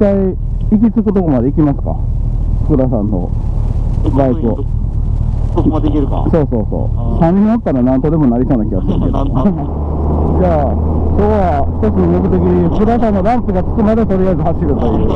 回行き着くとこまで行きますか、福田さんのバイクを。そこまで行けるか。そうそうそう。3人おったら何とでもなりそうな気がするけど。じゃあ、今日は一つの目的に福田さんのランプがつくまでとりあえず走るという。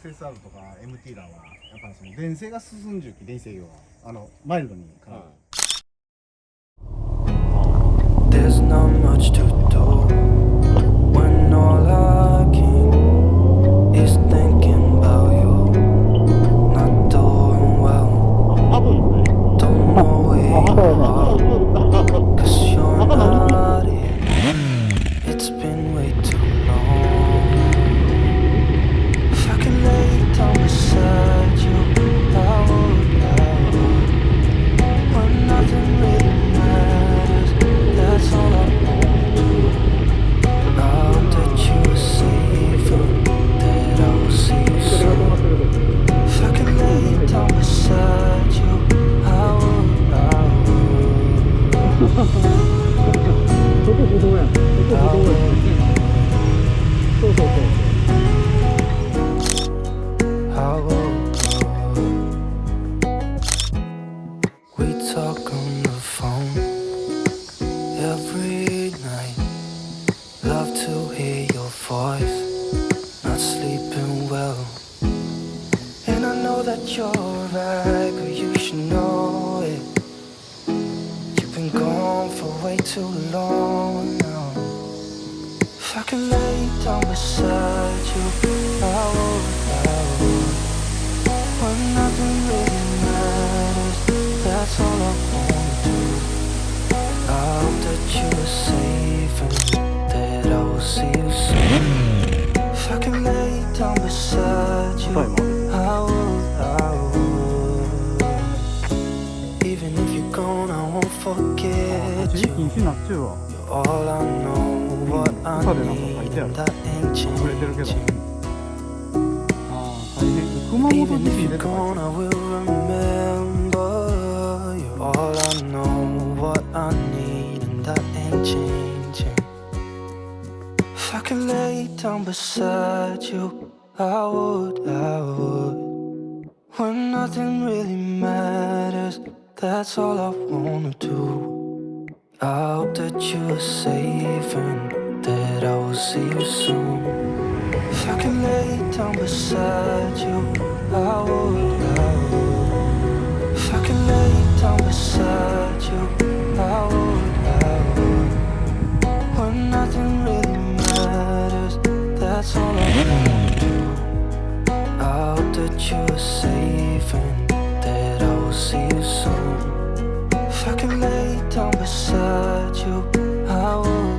XSR とか MT ランはやっぱりその電性が進んじゅうき、電性用はマイルドにかなり。There's not much to do when all I can is thinking about you. Not doing well. Don't know where you are, 'cause you're not here. It's been way too long.Down beside you, I would, when nothing really matters, that's all I want to. I hope that you are safe and that I will see you soon. If I can lay down beside you, I would, We talk on the phone every night. Love to hear your voice. Not sleeping well. And I know that you're right, but you should know it. You've been gone for way too long now. If I can lay down beside you, I would. When nothing really matters, that's all I wanna do. I hope that you are safe and that I will see you soon. If I can lay down beside you, I would. Even if you're gone, I won't forget you. You're all I know, what I need, and that ain't changing.Even if you're gone, I will remember. You're all I know, what I need, and that ain't changing. If I could lay down beside you, I would. When nothing really matters, that's all I wanna do. I hope that you are safe and that I will see you soon.If I can lay down beside you, I would. If I can lay down beside you, I would. When nothing really matters, that's all I want to do. I hope that you are safe and that I will see you soon. If I can lay down beside you, I would.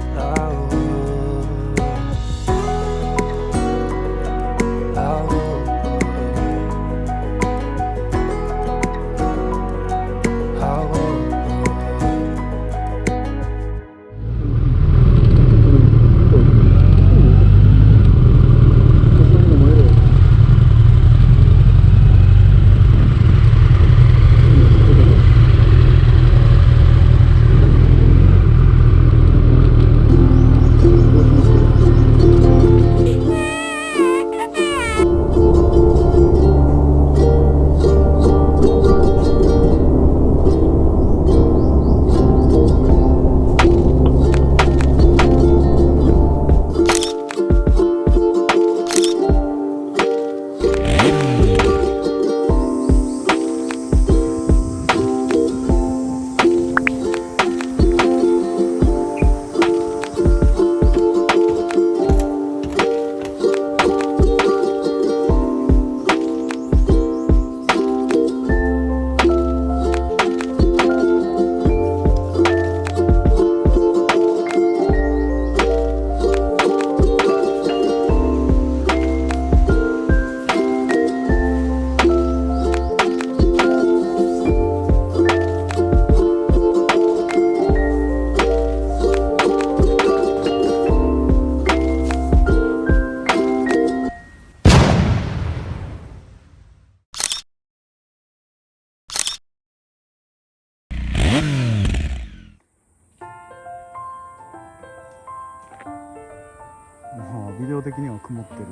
ビデオ的には曇ってる。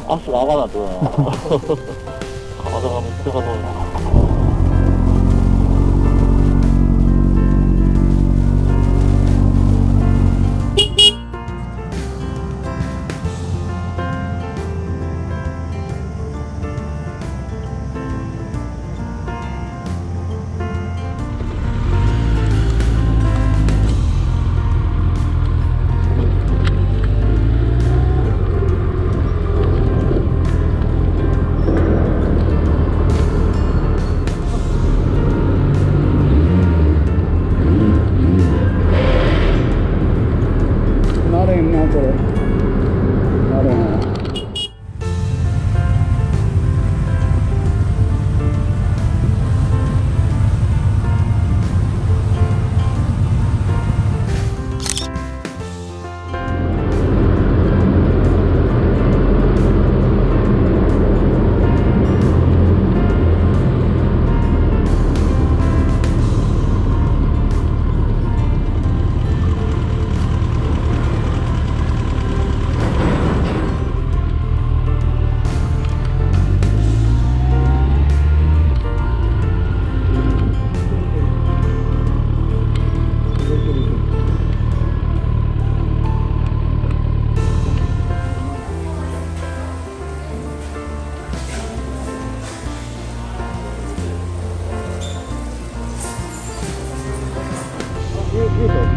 足が上がらんとな。体がめっちゃ硬いな。なれんなこれ。なれんな。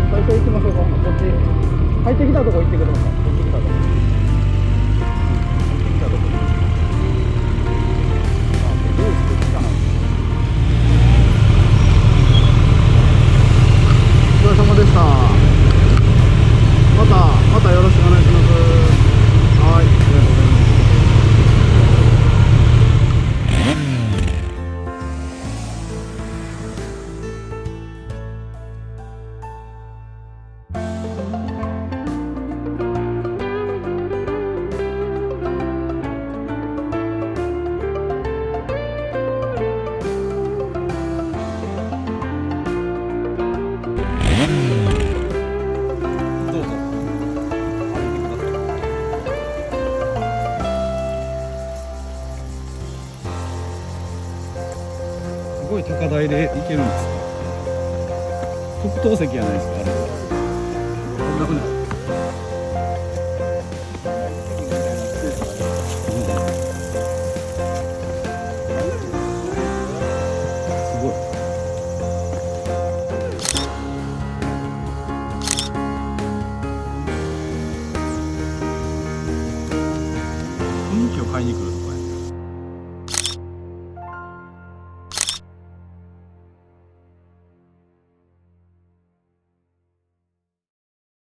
最初行きましょうか。こっち入ってきたとこ行ってください。入ってきたとこ。入ってきたとこ。どうして来たの？お疲れ様でした。またよろしくお願いします。はい、ありがとうございます。すごい高台で行けるんですか？特等席じゃないですか、あれ。危なくない？すごい。雰囲気を買いに来ると。